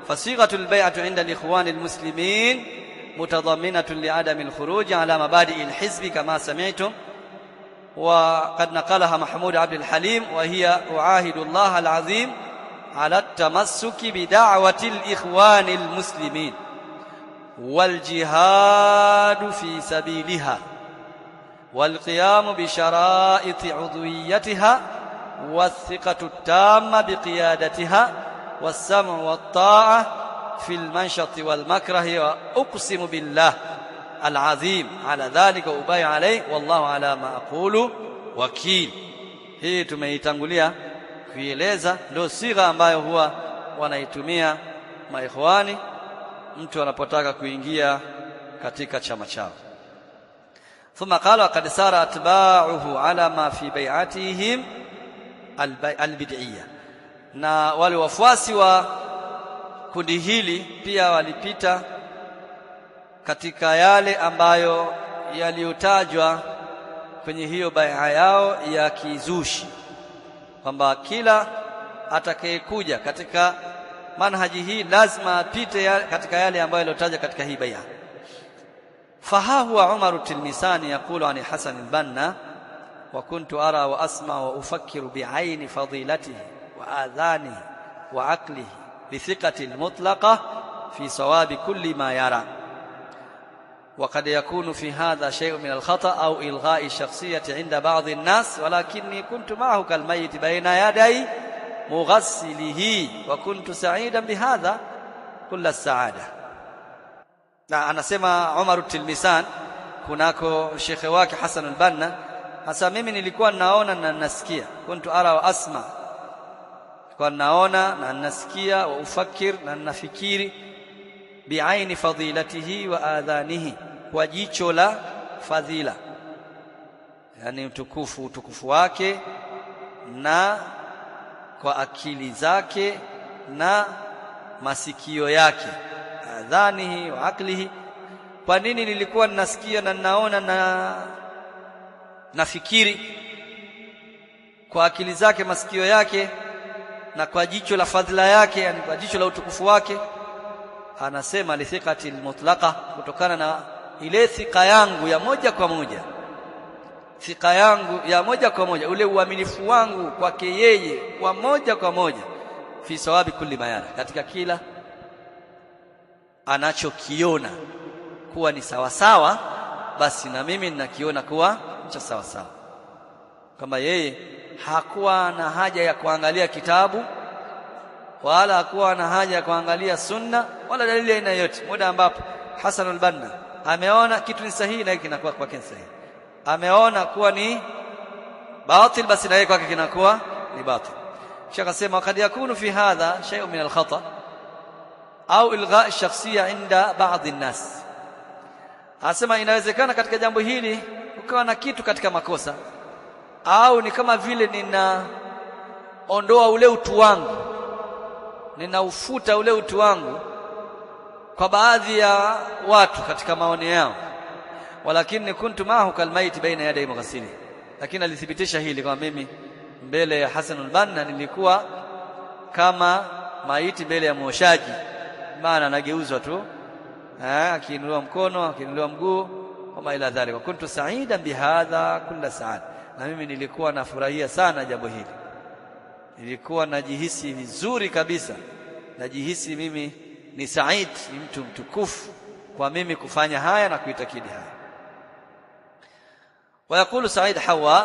fasighatul bai'atu 'inda al-ikhwan al-muslimin mutadamminatun li'adam al-khuruj 'ala mabadi' al-hizb kama sami'tum wa qad naqalaha Mahmud Abd al-Halim wa hiya u'ahidu Allah al-'azim 'ala at-tamassuki bi da'wati al-ikhwan al-muslimin wal jihad fi sabiliha wal qiyam bi shara'iti 'udwiyyatiha was-thiqatu at-tamma bi qiyadatiha was-sam'u wat-ta'ah في المنشط والمكره وأقسم بالله العظيم على ذلك وأبايع عليه والله على ما أقول وكيل. hii tumeitangulia kueleza ndio sigha ambayo huwa wanaitumia maikhwani mtu anapotaka kuingia katika chama chao. thumma qala qad sara atba'uhu ala ma fi bai'atihim albid'iyya, na wale wafuasi wa kundi hili pia walipita katika yale ambayo yaliyotajwa kwenye hiyo bai'a yao ya kizushi, kwamba kila atakayekuja katika manhaji hii lazima apite katika yale ambayo yaliyotajwa katika hii bai'a. faha huwa Umar at-Tilmisani yaqulu an Hasan al-Banna wa kuntu ara wa asma wa ufakkiru bi'aini fadilatihi wa adhanihi wa aqlihi بثقة المطلقة في صواب كل ما يرى وقد يكون في هذا شيء من الخطأ أو إلغاء الشخصية عند بعض الناس ولكني كنت معه كالميت بين يدي مغسله وكنت سعيدا بهذا كل السعادة. na anasema Umar at-Tilmisan kunako shekhe wake Hasan al-Banna, hasa mimi nilikuwa naona na nasikia, kuntu ara wa asma, kwa naona na nasikia, wa ufakir na nafikiri, bi'aini fadilatihi wa adhanihi, kwa jicho la fadhila, yani utukufu wake, na kwa akili zake na masikio yake, adhanihi wa aklihi. Kwa nini nilikuwa nasikia na naona na nafikiri? Kwa akili zake, masikio yake, na kwa jicho la fadhila yake, yani kwa jicho la utukufu wake. Anasema lithiqati almutlaqa, kutokana na ile thika yangu ya moja kwa moja, thika yangu ya moja kwa moja, ule uaminifu wangu kwake yeye wa moja kwa moja, fi sawabi kulli mayara, katika kila anachokiona kuwa ni sawa sawa, basi na mimi ninakiona kuwa cha sawa sawa. Kama yeye hakuwa na haja ya kuangalia kitabu wala hakuwa na haja ya kuangalia sunna wala dalili aina yote, muda ambapo Hasan al-Banna ameona kitu ni sahihi na hiki kinakuwa kwake sahihi, ameona kuwa ni batil, basi na yeye kwake kinakuwa ni batil. Kisha akasema kad yakunu fi hadha shay'un min al-khata au ilgha' ash-shakhsiyya inda ba'd an-nas. Anasema inawezekana katika jambo hili ukawa na kitu katika makosa, au ni kama vile ninaondoa ule utu wangu, ninaufuta ule utu wangu kwa baadhi ya watu katika maoni yao. Walakini kuntu maahu kalmaiti baina yaday mughasili, lakini alithibitisha hili kwa mimi mbele ya Hasan al-Banna nilikuwa kama maiti mbele ya mwoshaji, maana nageuzwa tu, akiinuliwa mkono, akiinuliwa mguu, kama ila dhalika. Kuntu sa'idan bihadha kulla sa'ad, na mimi nilikuwa nafurahia sana jambo hili, nilikuwa najihisi vizuri kabisa, najihisi mimi ni Said, ni mtu mtukufu kwa mimi kufanya haya na kuitakidi haya. ويقول سعيد حوا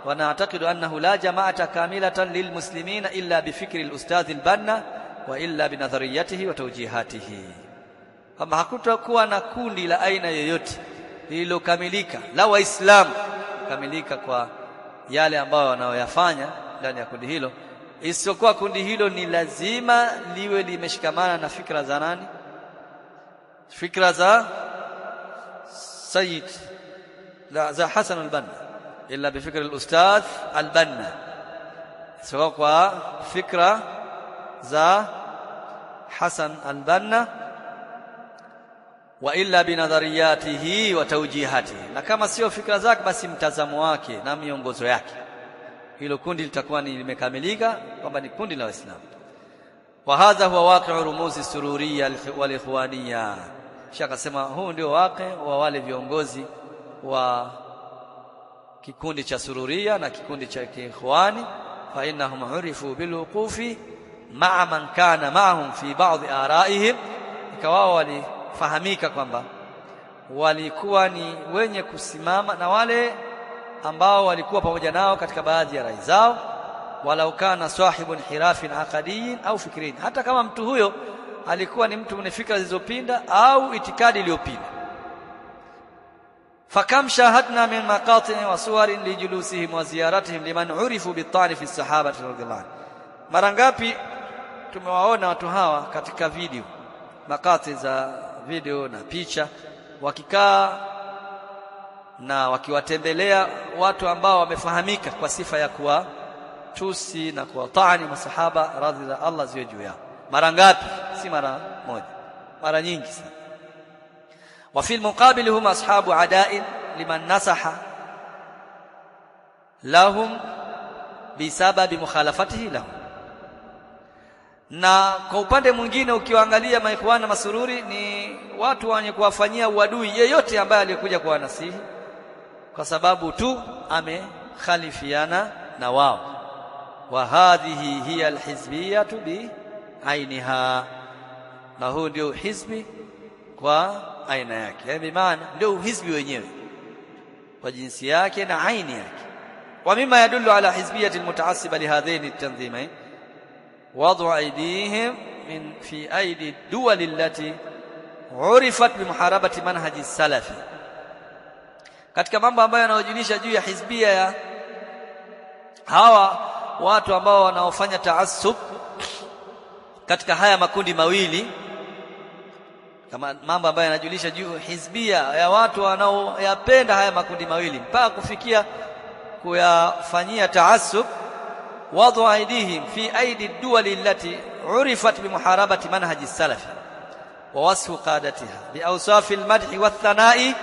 ونعتقد أنه لا جماعة كاملة للمسلمين إلا بفكر الأستاذ البنا وإلا بنظريته وتوجيهاته. kama hakutakuwa na kundi la aina yoyote lililokamilika la waislamu kamilika kwa yale ambayo wanaoyafanya ndani ya kundi hilo, isipokuwa kundi hilo ni lazima liwe limeshikamana na fikra za nani? Fikra za Sayyid za Hasan al-Banna, illa bifikra al-Ustadh al-Banna, sawa kwa fikra za Hasan al-Banna, wa illa binadhariyatihi wa tawjihatihi, na kama sio fikra zake basi mtazamo wake na miongozo yake, hilo kundi litakuwa ni limekamilika kwamba ni kundi la Waislamu. wa hadha huwa waqi'u rumuzi sururiyya wal ikhwaniyya. Kisha akasema huu ndio waqi wa wale viongozi wa kikundi cha Sururia na kikundi cha Ikhwani, fa innahum urifu bil wuqufi ma'a man kana ma'ahum fi ba'd ara'ihim, ikawa walifahamika kwamba walikuwa ni wenye kusimama na wale ambao walikuwa pamoja nao katika baadhi ya rai zao, walau kana sahibun hirafin aqadiyin au fikrin, hata kama mtu huyo alikuwa ni mtu mwenye fikra zilizopinda au itikadi iliyopinda. fakam shahadna min maqati' wa suwarin li julusihim wa ziyaratihim liman urifu bit-ta'rif as-sahaba radhiyallahu anhu. Mara ngapi tumewaona watu hawa katika video, makati za video na picha, wakikaa na wakiwatembelea watu ambao wamefahamika kwa sifa ya kuwa tusi na kuwatani masahaba radhiyallahu Allah ziwe juu yao. Mara ngapi? Si mara moja, mara nyingi sana. wa fil muqabil hum ashabu ada'in liman nasaha lahum bisababi mukhalafatihi lahum. Na kwa upande mwingine ukiwaangalia maikhwana na masururi ni watu wenye kuwafanyia uadui yeyote ambaye alikuja kuwanasihi kwa sababu tu amekhalifiana na wao. wa hadhihi hiya alhizbiyatu bi ainiha, na huu ndio hizbi kwa aina yake, yani maana ndio uhizbi wenyewe kwa jinsi yake na aini yake. wa mimma yadullu ala hizbiyati almutaassiba lihadhaini at-tanzimain wad'u aydihim min fi aydi ad-duwal allati urifat bimuharabati manhaji salafi. Katika mambo ambayo yanayojulisha juu ya hizbia ya hawa watu ambao wanaofanya taassub katika haya makundi mawili, kama mambo ambayo yanajulisha juu hizbia ya watu wanaoyapenda haya makundi mawili mpaka kufikia kuyafanyia taassub, wad'u aydihim fi aydi ad-duwal allati urifat bimuharabati manhaji salafi wa wasfu qadatiha bi awsaf al-madh wa ath-thana'i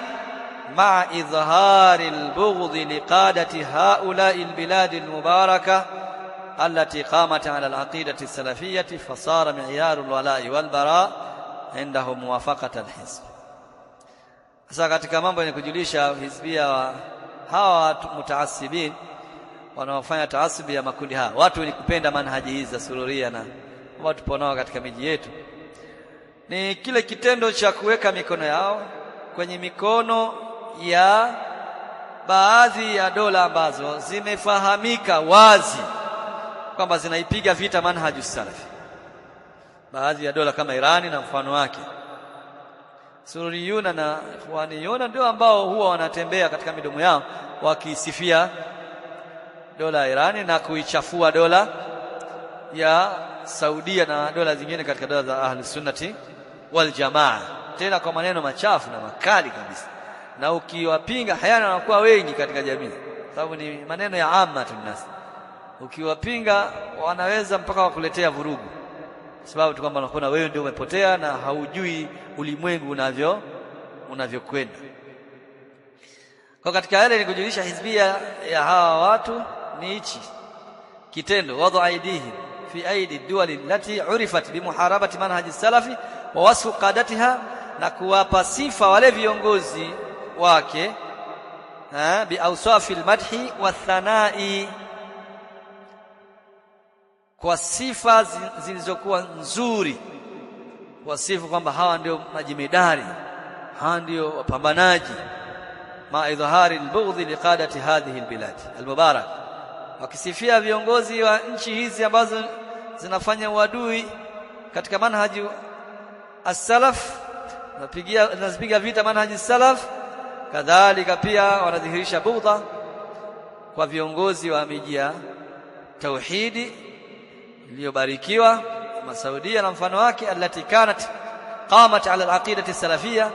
مع إظهار البغض لقادة هؤلاء البلاد المباركة التي قامت على العقيدة السلفية فصار معيار الولاء والبراء عندهم موافقة الحزب. Sasa katika mambo yenye kujulisha hizbia wa hawa mutaassibin wanaofanya taasubi ya makundi haya, watu wenye kupenda manhaji hizi za Sururia na watu ponao katika miji yetu, ni kile kitendo cha kuweka mikono yao kwenye mikono ya baadhi ya dola ambazo zimefahamika wazi kwamba zinaipiga vita manhaju salafi. Baadhi ya dola kama Irani na mfano wake, Sururiyuna na Ikhwaniyuna ndio ambao huwa wanatembea katika midomo yao wakisifia dola ya Irani na kuichafua dola ya Saudia na dola zingine katika dola za ahli sunnati wal jamaa, tena kwa maneno machafu na makali kabisa. Na ukiwapinga hayana wanakuwa wengi katika jamii, sababu ni maneno ya ammatun nas. Ukiwapinga wanaweza mpaka wakuletea vurugu, sababu tu kwamba unakuwa wewe ndio umepotea na haujui ulimwengu unavyokwenda. Kwa katika yale ni kujulisha hizbia ya hawa watu ni hichi kitendo, wad'u aidihim fi aidi ad-duwal allati urifat bimuharabati manhaji salafi wa wasfu qadatiha, na kuwapa sifa wale viongozi wake bi awsafi al-madhi wa thanai, kwa sifa zilizokuwa nzuri, wasifu kwamba hawa ndio majimedari, hawa ndio wapambanaji, ma idhahari al-bughdh liqadati hadhihi al-bilad al-mubarak, wakisifia viongozi wa nchi hizi ambazo zinafanya uadui katika manhaji as-salaf, nazipiga vita manhaji salaf. Kadhalika pia wanadhihirisha bughdha kwa viongozi wa miji ya tauhidi iliyobarikiwa kama Saudia na mfano wake, allati kanat qamat ala al-aqidati salafiyya,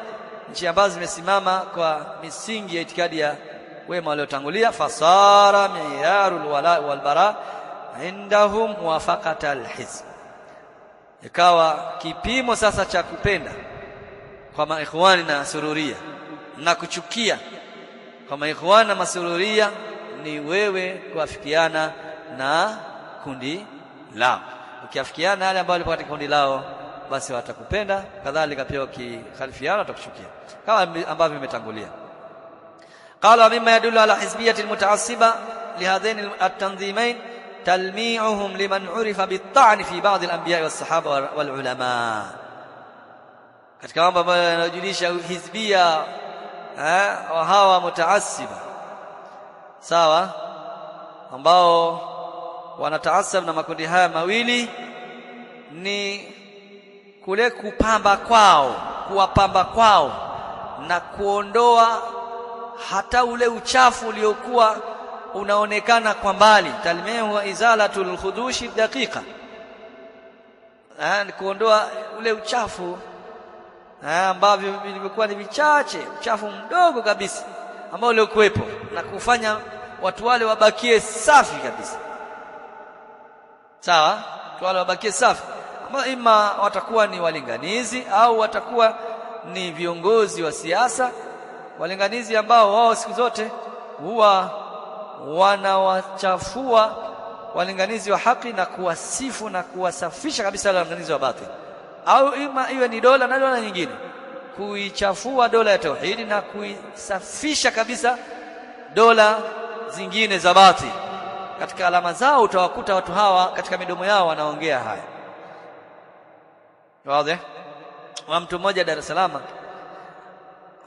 nchi ambazo zimesimama kwa misingi ya itikadi ya wema waliotangulia. Fasara miyarul wala wal bara indahum muwafaqata al-hizb, ikawa kipimo sasa cha kupenda kwa maikhwani na Sururia na kuchukia kwa maikhwani na masururia ni wewe kuafikiana na kundi lao. ukiafikiana yale ambao walikuwa katika kundi lao basi watakupenda, kadhalika pia ukikhalifiana watakuchukia, kama ambavyo imetangulia. Qala mimma yadullu ala hizbiyyati almutaassiba lihadhain at-tanzimain talmi'uhum liman 'urifa bit-ta'n fi ba'd al-anbiya was-sahaba wal-ulama. Katika mambo ambayo yanajulisha hizbia wa hawa mutaassiba, sawa, ambao wanataasab na makundi haya mawili, ni kule kupamba kwao, kuwapamba kwao na kuondoa hata ule uchafu uliokuwa unaonekana kwa mbali. Talmihu wa izalatul khudushi daqiqa, ni kuondoa ule uchafu ambavyo vilikuwa ni vichache, uchafu mdogo kabisa ambao uliokuwepo, na kufanya watu wale wabakie safi kabisa, sawa, watu wale wabakie safi, ambao ima watakuwa ni walinganizi au watakuwa ni viongozi wa siasa. Walinganizi ambao wao siku zote huwa wanawachafua walinganizi wa haki na kuwasifu na kuwasafisha kabisa walinganizi wa batili, au ima iwe ni dola na dola nyingine, kuichafua dola ya tauhidi na kuisafisha kabisa dola zingine za batili. Katika alama zao utawakuta watu hawa katika midomo yao wanaongea haya. Wazi? Wa mtu mmoja Dar es Salaam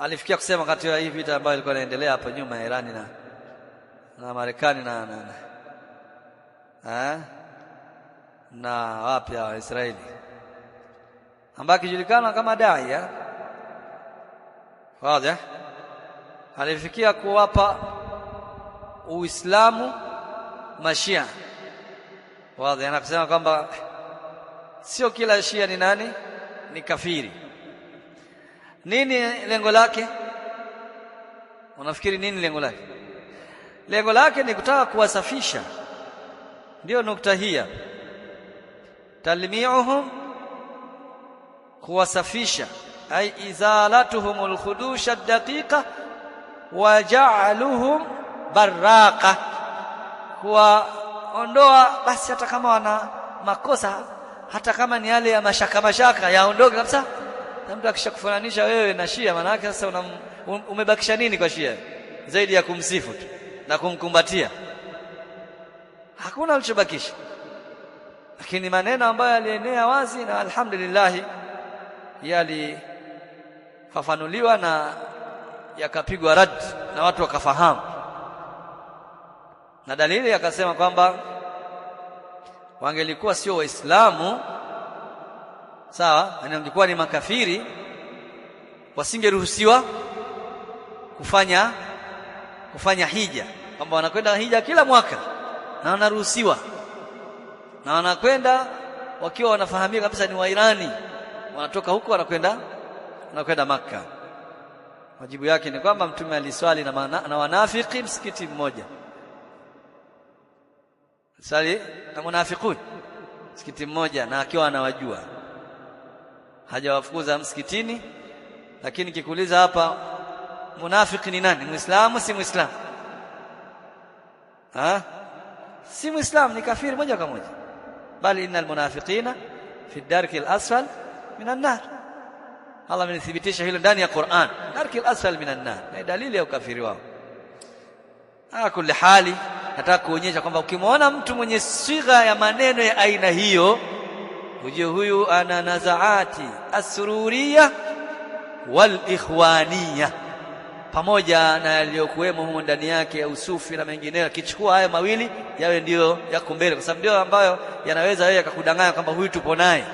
alifikia kusema wakati wa hii vita ambayo ilikuwa inaendelea hapo nyuma ya Irani na Marekani na wapi wa Israeli, ambaye kijulikana kama Daia. Wazi? Alifikia kuwapa Uislamu Mashia. Wazi? Anasema kwamba sio kila Shia ni nani, ni kafiri. Nini lengo lake? Unafikiri nini lengo lake? Lengo lake ni kutaka kuwasafisha. Ndio nukta hii. Talmi'uhum, kuwasafisha, ay izalatuhumul khudusha daqiqa wa ja'aluhum barraqa, kuwaondoa basi hata kama wana makosa, hata kama ni yale ya mashaka yaondoke kabisa. Na mtu akishakufananisha wewe na Shia, maana yake sasa umebakisha nini kwa Shia zaidi ya kumsifu tu na kumkumbatia? Hakuna ulichobakisha. Lakini maneno ambayo yalienea wazi na alhamdulillah yalifafanuliwa na yakapigwa rad na watu wakafahamu, na dalili akasema kwamba wangelikuwa sio Waislamu, sawa, na wangekuwa ni makafiri, wasingeruhusiwa kufanya hija, kwamba wanakwenda hija kila mwaka na wanaruhusiwa, na wanakwenda wakiwa wanafahamika kabisa ni Wairani, wanatoka huko wanakwenda Makka. Wajibu yake ni kwamba Mtume aliswali na wanafiki msikiti mmoja, sali na munafiqun msikiti mmoja, na akiwa anawajua, hajawafukuza msikitini. Lakini kikuuliza hapa, munafiki ni nani? Muislamu si Muislamu? Si Muislamu, ni kafiri moja kwa moja. Bali innal munafiqina fi darki al-asfal minan nar. Allah amenithibitisha hilo ndani ya Qur'an, darki al-asfal minan nar, ni dalili ya ukafiri wao. Kulli hali, nataka kuonyesha kwamba ukimwona mtu mwenye sigha ya maneno ya aina hiyo, ujue huyu ana nazaati as-sururiyya wal ikhwaniyya, pamoja na yaliyokuwemo humo ndani yake ya usufi na mengineyo. Akichukua haya mawili yawe ndio yako mbele, kwa sababu ndio ambayo yanaweza yeye akakudanganya kwamba huyu tupo naye.